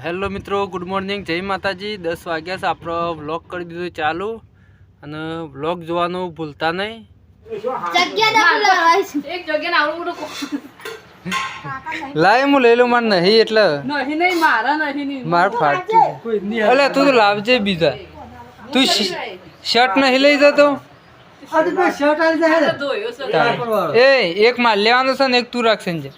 Hello મિત્રો, good morning, જય માતાજી। 10 વાગ્યા છે, આપણો વ્લોગ કરી દીધો ચાલુ અને વ્લોગ જોવાનું ભૂલતા નહીં। લાય હું લઈ લઉં, માર નહીં એટલે માર ફાટતી અલે તું તો લાવજે બીજા। તું શર્ટ નહીં લઈ જતો એ એક માલ લેવાનો છે ને એક તું રાખશે ને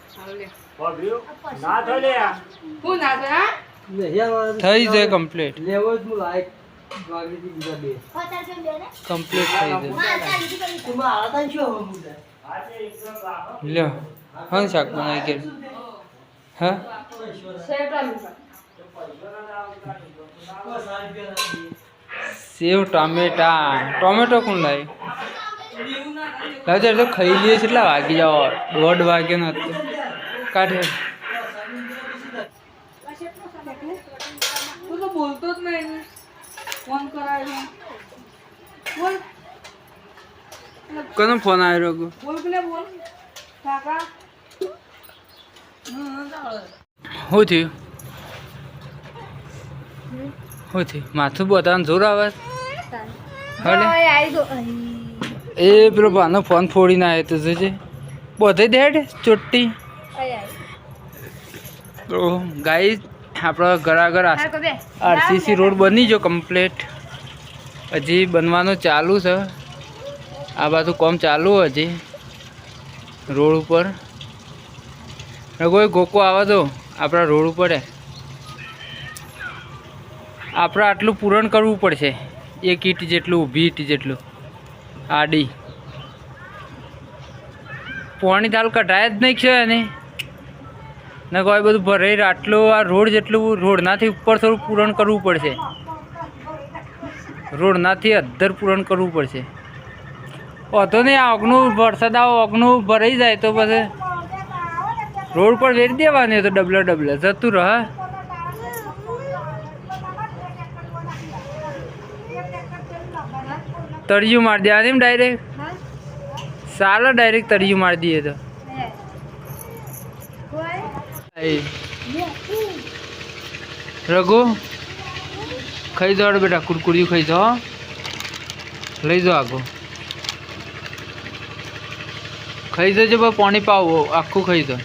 થઈ જાય કમ્પ્લીટ કમ્પ્લીટ થઈ જાય લ્યો હા શાક બનાવી કે હા સેવ ટામેટા ટોમેટો કોણ લાવી લાવજે તો ખાઈ લઈએ કેટલા વાગી જાઓ 1:30 વાગ્યા નથી કાઢે બોલતો જ નહીં ફોન કરાયો બોલ કોનો ફોન આવ્યો બોલ કે બોલ કાકા શું થયું માથું બતાવવાનું જોર આવે એ પેલો ભાનો ફોન ફોડીને આવ્યો તો જોજે બધે દેડ ચોટ્ટી તો ગાઈ આપણા ઘર આગળ આરસીસી રોડ બની ગયો કમ્પ્લીટ હજી બનવાનું ચાલુ છે આ બાજુ કામ ચાલુ હજી રોડ ઉપર કોઈ ગોકો આવે તો આપણા રોડ ઉપર આપણે આટલું પૂરણ કરવું પડશે 1 ઈંટ જેટલું ઊભી ઈંટ જેટલું આડી પાણી તાલ કઢાય જ નહીં છે ને ને કોઈ બધું ભરાઈ આટલું આ રોડ જેટલું રોડનાથી ઉપર થોડું પૂરણ કરવું પડશે રોડનાથી અધ્ધર પૂરણ કરવું પડશે તો નહીં આ ઓગનું વરસાદ આવો ઓગનું ભરાઈ જાય તો પછી રોડ પર વેરી દેવાની તો ડબલ જતું રહે તળિયું મારી દેવાની એમ ડાયરેક્ટ સાલા ડાયરેક્ટ તળિયું મારી દઈએ તો રઘુ ખાઈ જાઓ બેટા કુરકુરિયું ખાઈ જાઓ લઈ જાઓ આગો ખાઈ જજો પાણી પાવો આખું ખાઈ જાઓ